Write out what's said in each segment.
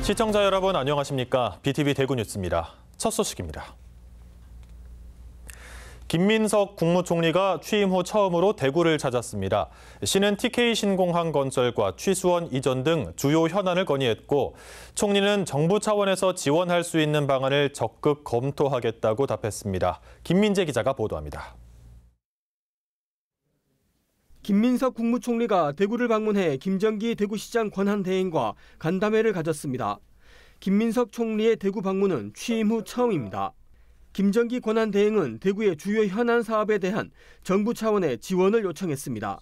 시청자 여러분 안녕하십니까? BTV 대구 뉴스입니다. 첫 소식입니다. 김민석 국무총리가 취임 후 처음으로 대구를 찾았습니다. 시는 TK 신공항 건설과 취수원 이전 등 주요 현안을 건의했고 총리는 정부 차원에서 지원할 수 있는 방안을 적극 검토하겠다고 답했습니다. 김민재 기자가 보도합니다. 김민석 국무총리가 대구를 방문해 김정기 대구시장 권한대행과 간담회를 가졌습니다. 김민석 총리의 대구 방문은 취임 후 처음입니다. 김정기 권한대행은 대구의 주요 현안 사업에 대한 정부 차원의 지원을 요청했습니다.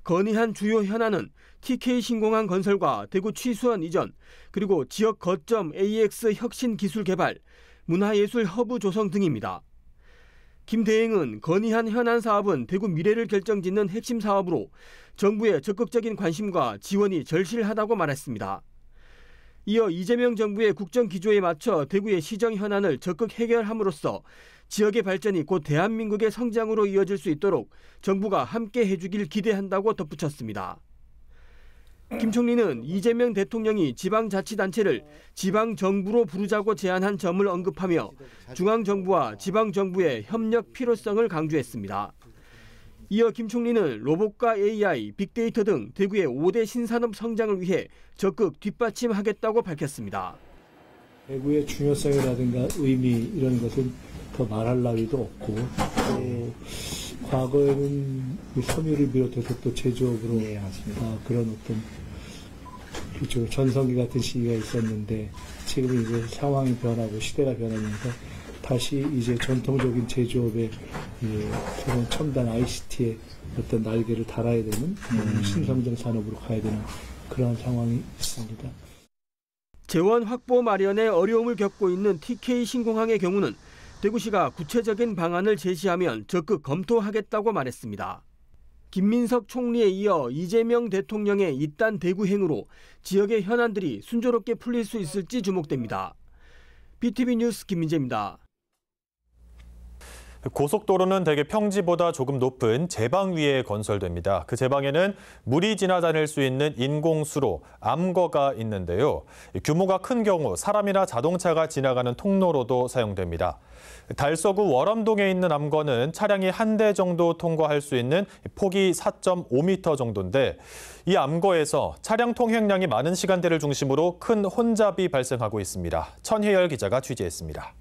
건의한 주요 현안은 TK 신공항 건설과 대구 취수원 이전, 그리고 지역 거점 AX 혁신 기술 개발, 문화예술 허브 조성 등입니다. 김 대행은 건의한 현안 사업은 대구 미래를 결정짓는 핵심 사업으로 정부의 적극적인 관심과 지원이 절실하다고 말했습니다. 이어 이재명 정부의 국정 기조에 맞춰 대구의 시정 현안을 적극 해결함으로써 지역의 발전이 곧 대한민국의 성장으로 이어질 수 있도록 정부가 함께 해주길 기대한다고 덧붙였습니다. 김 총리는 이재명 대통령이 지방자치단체를 지방정부로 부르자고 제안한 점을 언급하며 중앙정부와 지방정부의 협력 필요성을 강조했습니다. 이어 김 총리는 로봇과 AI, 빅데이터 등 대구의 5대 신산업 성장을 위해 적극 뒷받침하겠다고 밝혔습니다. 대구의 중요성이라든가 의미 이런 것은 더 말할 나위도 없고 또 과거에는 섬유를 비롯해서 또 제조업으로 그런 어떤 전성기 같은 시기가 있었는데 지금 이제 상황이 변하고 시대가 변하면서 다시 이제 전통적인 제조업의 그런 첨단 ICT의 어떤 날개를 달아야 되는 신성장 산업으로 가야 되는 그런 상황이 있습니다. 재원 확보 마련에 어려움을 겪고 있는 TK 신공항의 경우는 대구시가 구체적인 방안을 제시하면 적극 검토하겠다고 말했습니다. 김민석 총리에 이어 이재명 대통령의 이딴 대구행으로 지역의 현안들이 순조롭게 풀릴 수 있을지 주목됩니다. BTV 뉴스 김민재입니다. 고속도로는 대개 평지보다 조금 높은 제방 위에 건설됩니다. 그 제방에는 물이 지나다닐 수 있는 인공수로, 암거가 있는데요. 규모가 큰 경우 사람이나 자동차가 지나가는 통로로도 사용됩니다. 달서구 월엄동에 있는 암거는 차량이 한 대 정도 통과할 수 있는 폭이 4.5m 정도인데 이 암거에서 차량 통행량이 많은 시간대를 중심으로 큰 혼잡이 발생하고 있습니다. 천혜열 기자가 취재했습니다.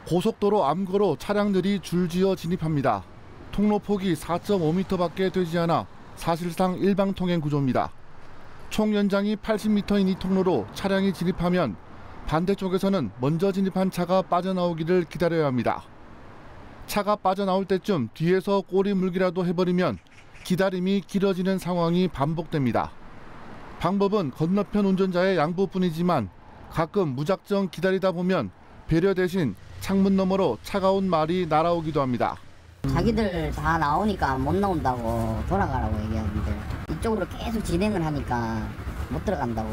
고속도로 암거로 차량들이 줄지어 진입합니다. 통로 폭이 4.5m밖에 되지 않아 사실상 일방통행 구조입니다. 총 연장이 80m인 이 통로로 차량이 진입하면 반대쪽에서는 먼저 진입한 차가 빠져나오기를 기다려야 합니다. 차가 빠져나올 때쯤 뒤에서 꼬리물기라도 해버리면 기다림이 길어지는 상황이 반복됩니다. 방법은 건너편 운전자의 양보뿐이지만 가끔 무작정 기다리다 보면 배려 대신 창문 너머로 차가운 말이 날아오기도 합니다. 자기들 다 나오니까 못 나온다고 돌아가라고 얘기하는데 이쪽으로 계속 진행을 하니까 못 들어간다고.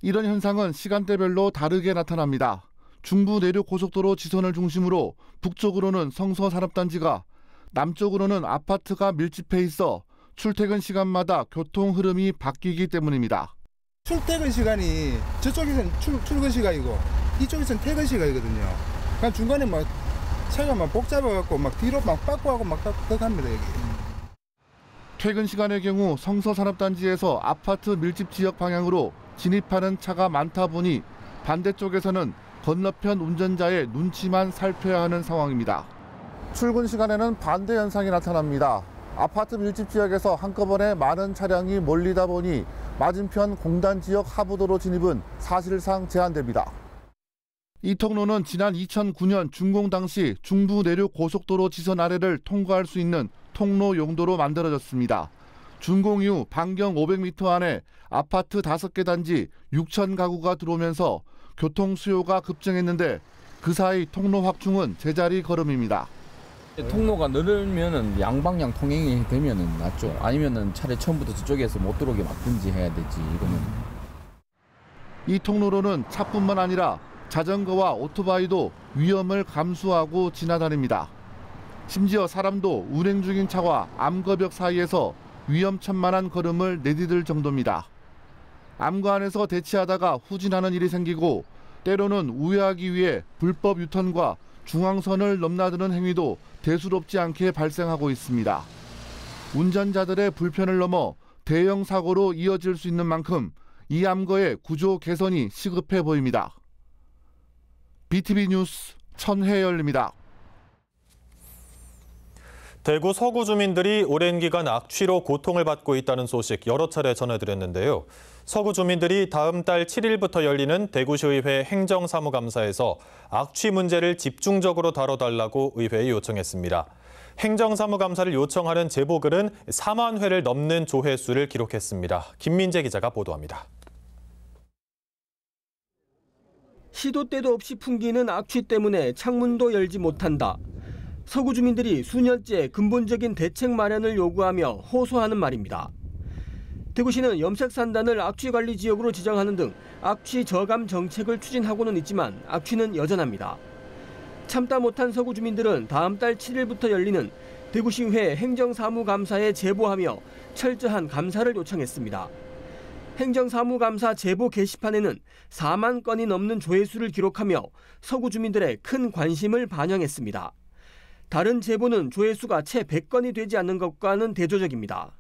이런 현상은 시간대별로 다르게 나타납니다. 중부 내륙 고속도로 지선을 중심으로 북쪽으로는 성서산업단지가, 남쪽으로는 아파트가 밀집해 있어 출퇴근 시간마다 교통 흐름이 바뀌기 때문입니다. 출퇴근 시간이 저쪽에서는 출근 시간이고 이쪽에서는 퇴근 시간이거든요. 그러니까 중간에 막 차가 막 복잡해갖고 막 뒤로 막 빠꾸하고 막 합니다 여기. 퇴근 시간의 경우 성서산업단지에서 아파트 밀집 지역 방향으로 진입하는 차가 많다 보니 반대쪽에서는 건너편 운전자의 눈치만 살펴야 하는 상황입니다. 출근 시간에는 반대 현상이 나타납니다. 아파트 밀집 지역에서 한꺼번에 많은 차량이 몰리다 보니 맞은편 공단 지역 하부도로 진입은 사실상 제한됩니다. 이 통로는 지난 2009년 준공 당시 중부 내륙 고속도로 지선 아래를 통과할 수 있는 통로 용도로 만들어졌습니다. 준공 이후 반경 500m 안에 아파트 5개 단지 6천 가구가 들어오면서 교통 수요가 급증했는데 그 사이 통로 확충은 제자리 걸음입니다. 통로가 넓으면 양방향 통행이 되면 낫죠. 아니면 차라리 처음부터 저쪽에서 못 들어오게 막든지 해야 되지. 이러면. 이 통로로는 차뿐만 아니라 자전거와 오토바이도 위험을 감수하고 지나다닙니다. 심지어 사람도 운행 중인 차와 암거벽 사이에서 위험천만한 걸음을 내디딜 정도입니다. 암거 안에서 대치하다가 후진하는 일이 생기고 때로는 우회하기 위해 불법 유턴과 중앙선을 넘나드는 행위도 대수롭지 않게 발생하고 있습니다. 운전자들의 불편을 넘어 대형 사고로 이어질 수 있는 만큼 이 암거의 구조 개선이 시급해 보입니다. BTV 뉴스 천혜열입니다. 대구 서구 주민들이 오랜 기간 악취로 고통을 받고 있다는 소식 여러 차례 전해드렸는데요. 서구 주민들이 다음 달 7일부터 열리는 대구시의회 행정사무감사에서 악취 문제를 집중적으로 다뤄달라고 의회에 요청했습니다. 행정사무감사를 요청하는 제보글은 4만 회를 넘는 조회수를 기록했습니다. 김민재 기자가 보도합니다. 시도 때도 없이 풍기는 악취 때문에 창문도 열지 못한다. 서구 주민들이 수년째 근본적인 대책 마련을 요구하며 호소하는 말입니다. 대구시는 염색산단을 악취관리 지역으로 지정하는 등 악취 저감 정책을 추진하고는 있지만 악취는 여전합니다. 참다 못한 서구 주민들은 다음 달 7일부터 열리는 대구시의회 행정사무감사에 제보하며 철저한 감사를 요청했습니다. 행정사무감사 제보 게시판에는 4만 건이 넘는 조회수를 기록하며 서구 주민들의 큰 관심을 반영했습니다. 다른 제보는 조회수가 채 100건이 되지 않는 것과는 대조적입니다.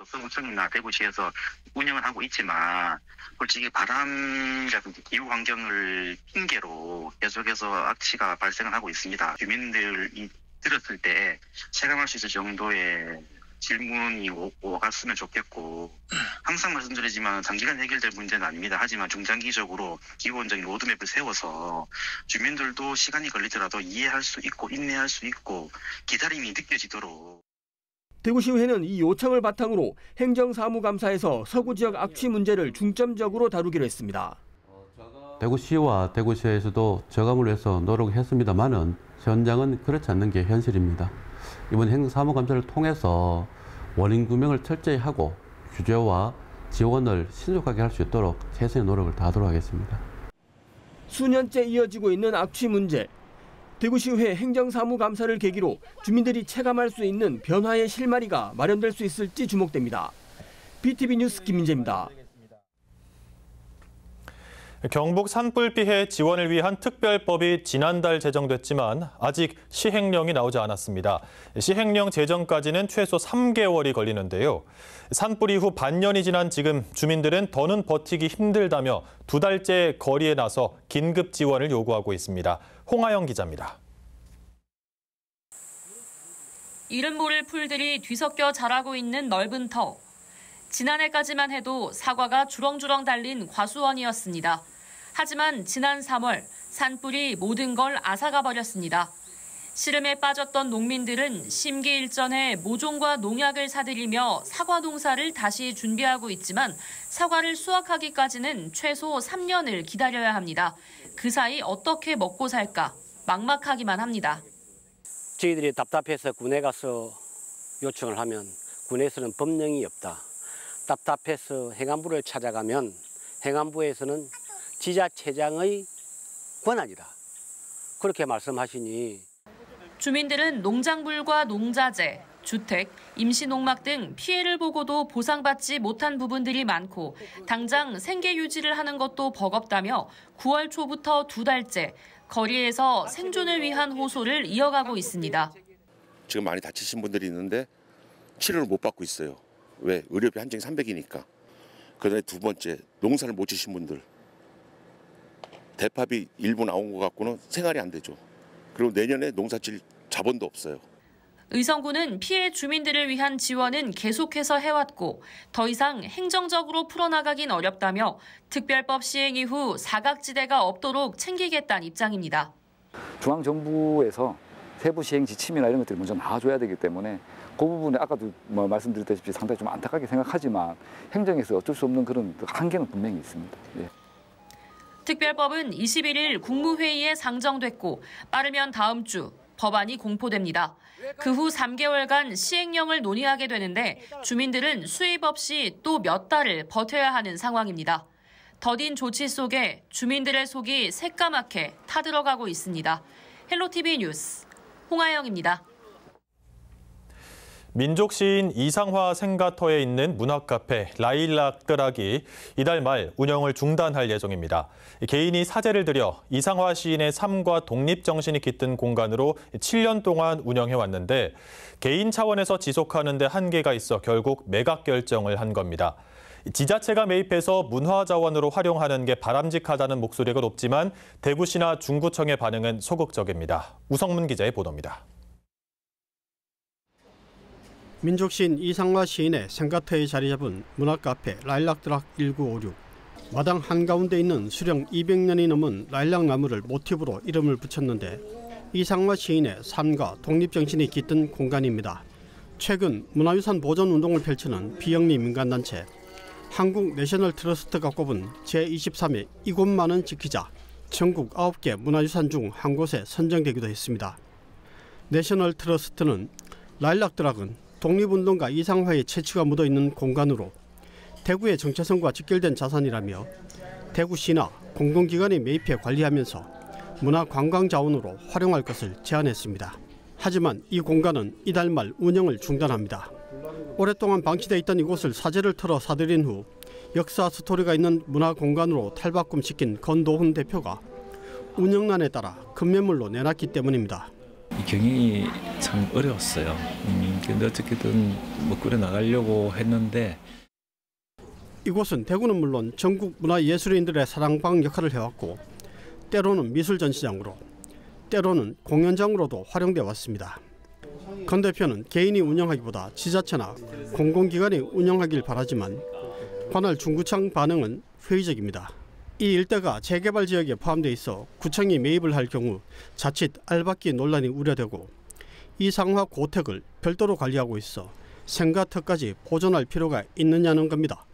서구청이나 대구시에서 운영을 하고 있지만 솔직히 바람이라든지 기후 환경을 핑계로 계속해서 악취가 발생을 하고 있습니다. 주민들이 들었을 때 체감할 수 있을 정도의 질문이 오갔으면 좋겠고, 항상 말씀드리지만 장기간 해결될 문제는 아닙니다. 하지만 중장기적으로 기본적인 로드맵을 세워서 주민들도 시간이 걸리더라도 이해할 수 있고 인내할 수 있고 기다림이 느껴지도록. 대구시의회는 이 요청을 바탕으로 행정사무감사에서 서구 지역 악취 문제를 중점적으로 다루기로 했습니다. 대구시와 대구시에서도 저감을 위해서 노력했습니다만은 현장은 그렇지 않는 게 현실입니다. 이번 행정사무감사를 통해서 원인 규명을 철저히 하고 규제와 지원을 신속하게 할 수 있도록 최선의 노력을 다하도록 하겠습니다. 수년째 이어지고 있는 악취 문제. 대구시의회 행정사무감사를 계기로 주민들이 체감할 수 있는 변화의 실마리가 마련될 수 있을지 주목됩니다. BTV 뉴스 김민재입니다. 경북 산불 피해 지원을 위한 특별법이 지난달 제정됐지만 아직 시행령이 나오지 않았습니다. 시행령 제정까지는 최소 3개월이 걸리는데요. 산불 이후 반년이 지난 지금 주민들은 더는 버티기 힘들다며 2달째 거리에 나서 긴급 지원을 요구하고 있습니다. 홍하영 기자입니다. 이름 모를 풀들이 뒤섞여 자라고 있는 넓은 터. 지난해까지만 해도 사과가 주렁주렁 달린 과수원이었습니다. 하지만 지난 3월 산불이 모든 걸 앗아가 버렸습니다. 시름에 빠졌던 농민들은 심기 일전에 모종과 농약을 사들이며 사과 농사를 다시 준비하고 있지만 사과를 수확하기까지는 최소 3년을 기다려야 합니다. 그 사이 어떻게 먹고 살까 막막하기만 합니다. 저희들이 답답해서 군에 가서 요청을 하면 군에서는 법령이 없다. 답답해서 행안부를 찾아가면 행안부에서는 지자체장의 권한이다. 그렇게 말씀하시니 주민들은 농작물과 농자재, 주택, 임시농막 등 피해를 보고도 보상받지 못한 부분들이 많고 당장 생계 유지를 하는 것도 버겁다며 9월 초부터 2달째 거리에서 생존을 위한 호소를 이어가고 있습니다. 지금 많이 다치신 분들이 있는데 치료를 못 받고 있어요. 왜? 의료비 한정이 300이니까. 그다음에 두 번째, 농사를 못 지신 분들. 대파비 일부 나온 것 갖고는 생활이 안 되죠. 그리고 내년에 농사 질 자본도 없어요. 의성군은 피해 주민들을 위한 지원은 계속해서 해왔고 더 이상 행정적으로 풀어나가긴 어렵다며 특별법 시행 이후 사각지대가 없도록 챙기겠다는 입장입니다. 중앙정부에서 세부 시행 지침이나 이런 것들이 먼저 나와줘야 되기 때문에 그 부분에 아까도 말씀드렸다시피 상당히 좀 안타깝게 생각하지만 행정에서 어쩔 수 없는 그런 한계는 분명히 있습니다. 예. 특별법은 21일 국무회의에 상정됐고 빠르면 다음 주 법안이 공포됩니다. 그 후 3개월간 시행령을 논의하게 되는데 주민들은 수입 없이 또 몇 달을 버텨야 하는 상황입니다. 더딘 조치 속에 주민들의 속이 새까맣게 타들어가고 있습니다. 헬로티비 뉴스 홍하영입니다. 민족 시인 이상화 생가터에 있는 문학 카페 라일락 뜨락이 이달 말 운영을 중단할 예정입니다. 개인이 사재를 들여 이상화 시인의 삶과 독립 정신이 깃든 공간으로 7년 동안 운영해왔는데 개인 차원에서 지속하는 데 한계가 있어 결국 매각 결정을 한 겁니다. 지자체가 매입해서 문화자원으로 활용하는 게 바람직하다는 목소리가 높지만 대구시나 중구청의 반응은 소극적입니다. 우성문 기자의 보도입니다. 민족시인 이상화 시인의 생가터에 자리 잡은 문학카페 라일락드락 1956. 마당 한가운데 있는 수령 200년이 넘은 라일락 나무를 모티브로 이름을 붙였는데 이상화 시인의 삶과 독립정신이 깃든 공간입니다. 최근 문화유산 보존 운동을 펼치는 비영리 민간단체 한국 내셔널 트러스트가 꼽은 제23회 이곳만은 지키자 전국 9개 문화유산 중 한 곳에 선정되기도 했습니다. 내셔널 트러스트는 라일락드락은 독립운동가 이상화의 채취가 묻어있는 공간으로 대구의 정체성과 직결된 자산이라며 대구시나 공공기관에 매입해 관리하면서 문화관광자원으로 활용할 것을 제안했습니다. 하지만 이 공간은 이달 말 운영을 중단합니다. 오랫동안 방치돼 있던 이곳을 사재를 털어 사들인 후 역사 스토리가 있는 문화공간으로 탈바꿈시킨 건도훈 대표가 운영난에 따라 급매물로 내놨기 때문입니다. 이 경영이 참 어려웠어요. 근데 어떻게든 뭐 꾸려 나가려고 했는데 이곳은 대구는 물론 전국 문화예술인들의 사랑방 역할을 해왔고 때로는 미술 전시장으로 때로는 공연장으로도 활용돼 왔습니다. 건 대표는 개인이 운영하기보다 지자체나 공공기관이 운영하길 바라지만 관할 중구청 반응은 회의적입니다. 이 일대가 재개발 지역에 포함돼 있어 구청이 매입을 할 경우 자칫 알박기 논란이 우려되고 이상화 고택을 별도로 관리하고 있어 생가터까지 보존할 필요가 있느냐는 겁니다.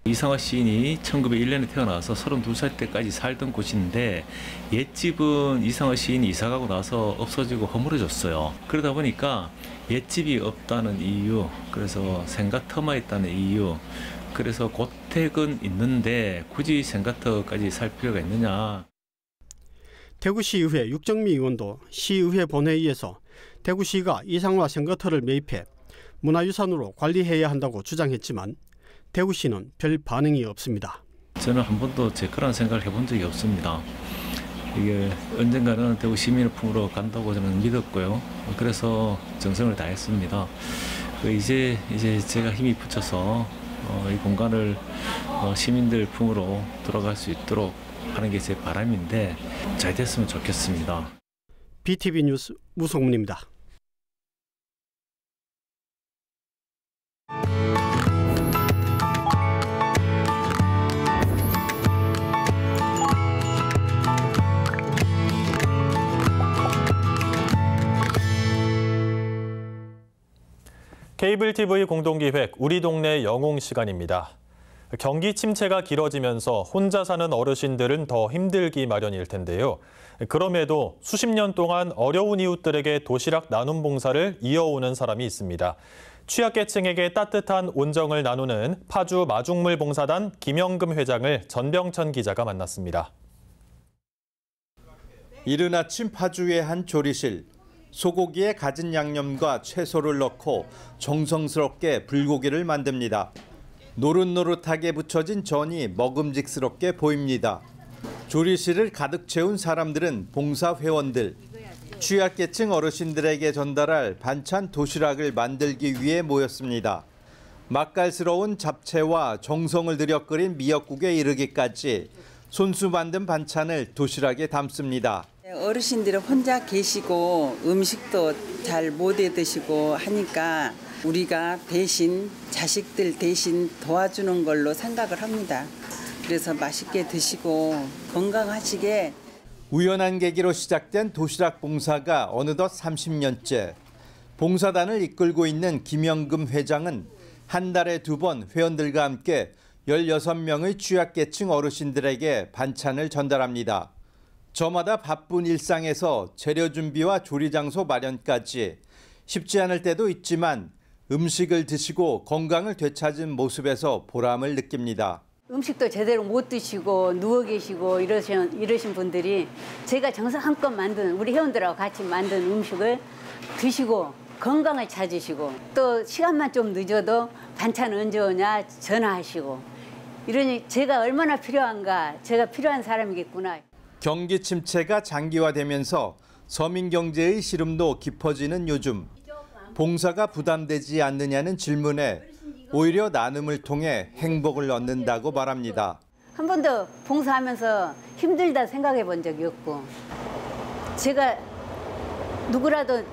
이상화 시인이 1901년에 태어나서 32살 때까지 살던 곳인데 옛집은 이상화 시인이 이사가고 나서 없어지고 허물어졌어요. 그러다 보니까 옛집이 없다는 이유, 그래서 생가터만 있다는 이유, 그래서 고택은 있는데 굳이 생가터까지 살 필요가 있느냐. 대구시의회 육정미 의원도 시의회 본회의에서 대구시가 이상화 생가터를 매입해 문화유산으로 관리해야 한다고 주장했지만 대구시는 별 반응이 없습니다. 저는 한 번도 제 거라는 생각을 해본 적이 없습니다. 이게 언젠가는 대구 시민의 품으로 간다고 저는 믿었고요. 그래서 정성을 다했습니다. 이제 제가 힘이 붙여서 이 공간을 시민들 품으로 돌아갈 수 있도록 하는 게 제 바람인데 잘 됐으면 좋겠습니다. BTV 뉴스 우성문입니다. 케이블 TV 공동기획 우리 동네 영웅 시간입니다. 경기 침체가 길어지면서 혼자 사는 어르신들은 더 힘들기 마련일 텐데요. 그럼에도 수십 년 동안 어려운 이웃들에게 도시락 나눔 봉사를 이어오는 사람이 있습니다. 취약계층에게 따뜻한 온정을 나누는 파주 마중물 봉사단 김영금 회장을 전병천 기자가 만났습니다. 이른 아침 파주의 한 조리실. 소고기에 갖은 양념과 채소를 넣고 정성스럽게 불고기를 만듭니다. 노릇노릇하게 부쳐진 전이 먹음직스럽게 보입니다. 조리실을 가득 채운 사람들은 봉사회원들. 취약계층 어르신들에게 전달할 반찬 도시락을 만들기 위해 모였습니다. 맛깔스러운 잡채와 정성을 들여 끓인 미역국에 이르기까지 손수 만든 반찬을 도시락에 담습니다. 어르신들이 혼자 계시고 음식도 잘 못 해 드시고 하니까 우리가 대신 자식들 대신 도와주는 걸로 생각을 합니다. 그래서 맛있게 드시고 건강하시게. 우연한 계기로 시작된 도시락 봉사가 어느덧 30년째. 봉사단을 이끌고 있는 김영금 회장은 한 달에 2번 회원들과 함께 16명의 취약계층 어르신들에게 반찬을 전달합니다. 저마다 바쁜 일상에서 재료 준비와 조리 장소 마련까지 쉽지 않을 때도 있지만 음식을 드시고 건강을 되찾은 모습에서 보람을 느낍니다. 음식도 제대로 못 드시고 누워 계시고 이러신 분들이 제가 정성껏 만든 우리 회원들하고 같이 만든 음식을 드시고 건강을 찾으시고 또 시간만 좀 늦어도 반찬 언제 오냐 전화하시고 이러니 제가 얼마나 필요한가, 제가 필요한 사람이겠구나. 경기 침체가 장기화되면서 서민 경제의 시름도 깊어지는 요즘 봉사가 부담되지 않느냐는 질문에 오히려 나눔을 통해 행복을 얻는다고 말합니다. 한 번도 봉사하면서 힘들다 생각해 본 적이 없고 제가 누구라도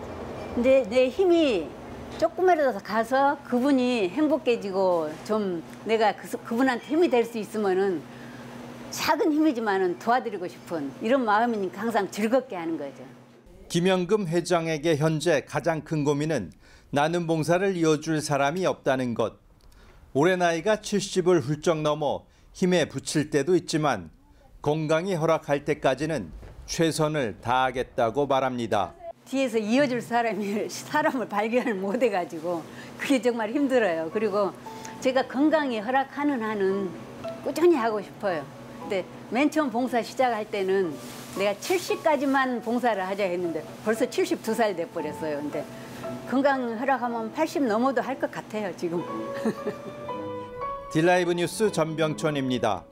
내 힘이 조금이라도 가서 그분이 행복해지고 좀 내가 그분한테 힘이 될 수 있으면은 작은 힘이지만은 도와드리고 싶은 이런 마음이니까 항상 즐겁게 하는 거죠. 김영금 회장에게 현재 가장 큰 고민은 나눔 봉사를 이어줄 사람이 없다는 것. 올해 나이가 70을 훌쩍 넘어 힘에 부칠 때도 있지만 건강이 허락할 때까지는 최선을 다하겠다고 말합니다. 뒤에서 이어줄 사람을 발견을 못 해가지고 그게 정말 힘들어요. 그리고 제가 건강이 허락하는 한은 꾸준히 하고 싶어요. 근데 맨 처음 봉사 시작할 때는 내가 70까지만 봉사를 하자 했는데 벌써 72살 돼버렸어요. 근데 건강 허락하면 80 넘어도 할 것 같아요, 지금. 딜라이브 뉴스 전병천입니다.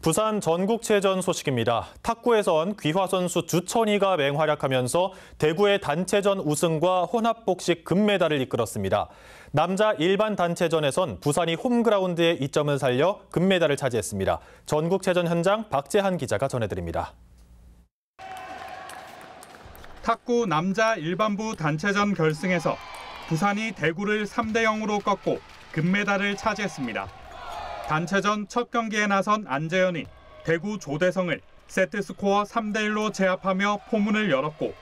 부산 전국체전 소식입니다. 탁구에선 귀화 선수 주천희가 맹활약하면서 대구의 단체전 우승과 혼합복식 금메달을 이끌었습니다. 남자 일반 단체전에선 부산이 홈그라운드의 이점을 살려 금메달을 차지했습니다. 전국체전 현장 박재한 기자가 전해드립니다. 탁구 남자 일반부 단체전 결승에서 부산이 대구를 3대0으로 꺾고 금메달을 차지했습니다. 단체전 첫 경기에 나선 안재현이 대구 조대성을 세트스코어 3대1로 제압하며 포문을 열었고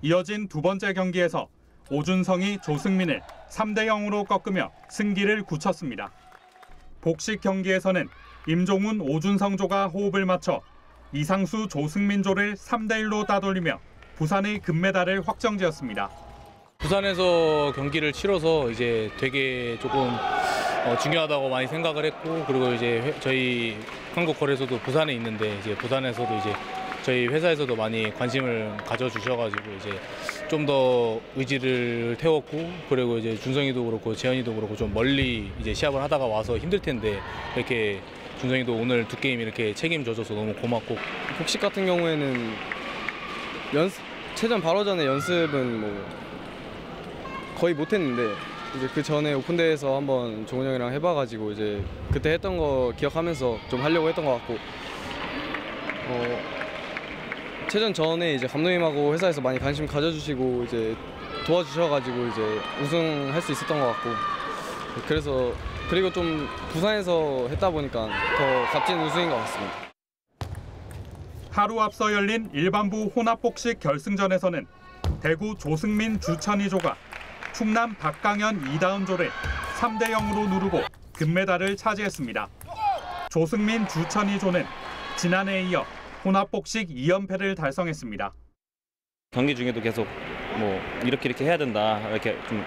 이어진 두 번째 경기에서 오준성이 조승민을 3대0으로 꺾으며 승기를 굳혔습니다. 복식 경기에서는 임종훈 오준성조가 호흡을 맞춰 이상수 조승민조를 3대1로 따돌리며 부산의 금메달을 확정지었습니다. 부산에서 경기를 치러서 이제 되게 조금 중요하다고 많이 생각을 했고, 그리고 이제 저희 한국 거래소도 부산에 있는데 이제 부산에서도 이제 저희 회사에서도 많이 관심을 가져주셔가지고 이제 좀 더 의지를 태웠고, 그리고 이제 준성이도 그렇고 재현이도 그렇고 좀 멀리 이제 시합을 하다가 와서 힘들 텐데 이렇게 준성이도 오늘 두 게임 이렇게 책임져줘서 너무 고맙고. 복식 같은 경우에는 체전 바로 전에 연습은 뭐 거의 못했는데 이제 그 전에 오픈대회에서 한번 종훈 형이랑 해봐가지고 이제 그때 했던 거 기억하면서 좀 하려고 했던 것 같고, 체전 전에 이제 감독님하고 회사에서 많이 관심 가져주시고 이제 도와주셔가지고 이제 우승할 수 있었던 것 같고, 그래서 그리고 좀 부산에서 했다 보니까 더 값진 우승인 것 같습니다. 하루 앞서 열린 일반부 혼합복식 결승전에서는 대구 조승민 주천희조가 충남 박강현 이다은조를 3대0으로 누르고 금메달을 차지했습니다. 조승민 주천희조는 지난해에 이어 혼합복식 2연패를 달성했습니다. 경기 중에도 계속 뭐 이렇게 해야 된다, 이렇게 좀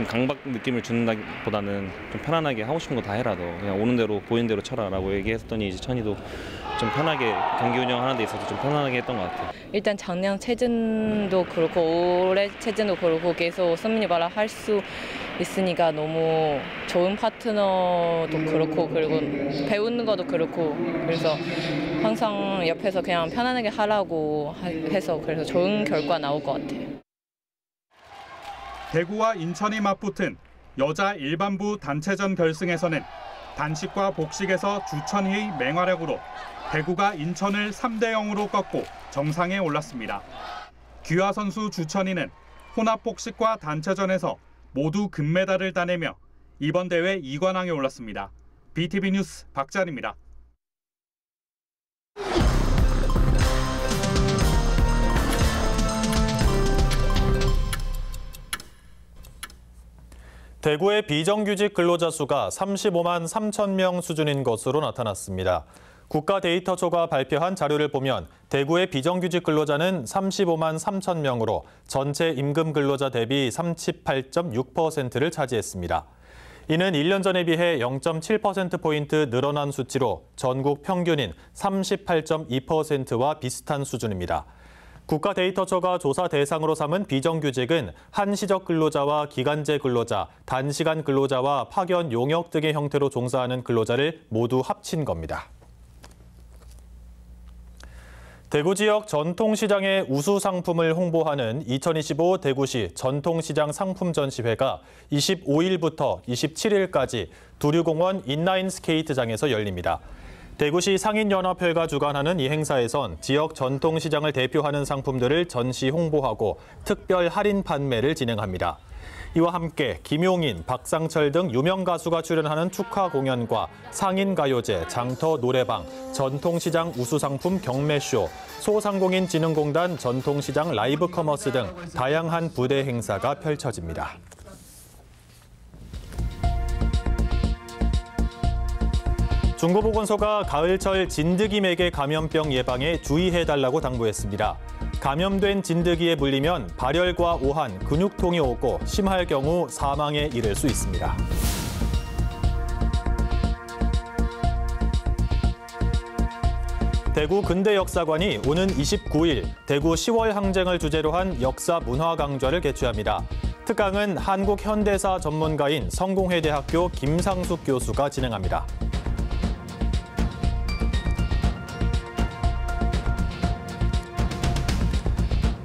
강박 느낌을 준다기보다는 좀 편안하게 하고 싶은 거 다 해라도 그냥 오는 대로 보이는 대로 쳐라라고 얘기했더니 이제 천이도 좀 편하게 경기 운영하는 데 있어서 좀 편안하게 했던 것 같아요. 일단 작년 체전도 그렇고 올해 체전도 그렇고 계속 선민이 바라 할 수 있으니까 너무 좋은 파트너도 그렇고 그리고 배우는 것도 그렇고, 그래서 항상 옆에서 그냥 편안하게 하라고 해서 그래서 좋은 결과 나올 것 같아요. 대구와 인천이 맞붙은 여자 일반부 단체전 결승에서는 단식과 복식에서 주천희의 맹활약으로 대구가 인천을 3대0으로 꺾고 정상에 올랐습니다. 귀화 선수 주천희는 혼합복식과 단체전에서 모두 금메달을 따내며 이번 대회 2관왕에 올랐습니다. BTV 뉴스 박찬입니다. 대구의 비정규직 근로자 수가 35만 3천 명 수준인 것으로 나타났습니다. 국가데이터처가 발표한 자료를 보면 대구의 비정규직 근로자는 35만 3천 명으로 전체 임금 근로자 대비 38.6%를 차지했습니다. 이는 1년 전에 비해 0.7%포인트 늘어난 수치로 전국 평균인 38.2%와 비슷한 수준입니다. 국가데이터처가 조사 대상으로 삼은 비정규직은 한시적 근로자와 기간제 근로자, 단시간 근로자와 파견 용역 등의 형태로 종사하는 근로자를 모두 합친 겁니다. 대구 지역 전통시장의 우수 상품을 홍보하는 2025 대구시 전통시장 상품 전시회가 25일부터 27일까지 두류공원 인라인 스케이트장에서 열립니다. 대구시 상인연합회가 주관하는 이 행사에선 지역 전통시장을 대표하는 상품들을 전시 홍보하고 특별 할인 판매를 진행합니다. 이와 함께 김용인, 박상철 등 유명 가수가 출연하는 축하 공연과 상인가요제, 장터 노래방, 전통시장 우수상품 경매쇼, 소상공인진흥공단 전통시장 라이브 커머스 등 다양한 부대 행사가 펼쳐집니다. 중부보건소가 가을철 진드기 매개 감염병 예방에 주의해달라고 당부했습니다. 감염된 진드기에 물리면 발열과 오한, 근육통이 오고 심할 경우 사망에 이를 수 있습니다. 대구 근대역사관이 오는 29일 대구 10월 항쟁을 주제로 한 역사 문화 강좌를 개최합니다. 특강은 한국현대사 전문가인 성공회대학교 김상숙 교수가 진행합니다.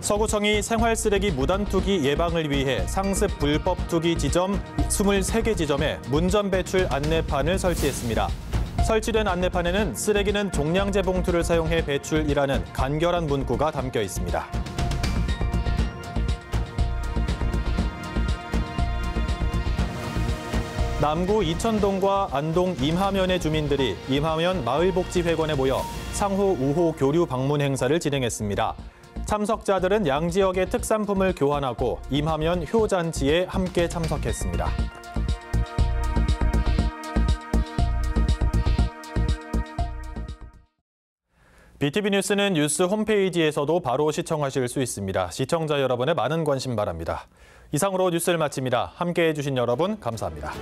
서구청이 생활쓰레기 무단투기 예방을 위해 상습 불법 투기 지점 23개 지점에 문전 배출 안내판을 설치했습니다. 설치된 안내판에는 쓰레기는 종량제 봉투를 사용해 배출이라는 간결한 문구가 담겨 있습니다. 남구 이천동과 안동 임하면의 주민들이 임하면 마을복지회관에 모여 상호 우호 교류 방문 행사를 진행했습니다. 참석자들은 양지역의 특산품을 교환하고 임하면 효잔치에 함께 참석했습니다. BTV 뉴스는 뉴스 홈페이지에서도 바로 시청하실 수 있습니다. 시청자 여러분의 많은 관심 바랍니다. 이상으로 뉴스를 마칩니다. 함께해 주신 여러분 감사합니다.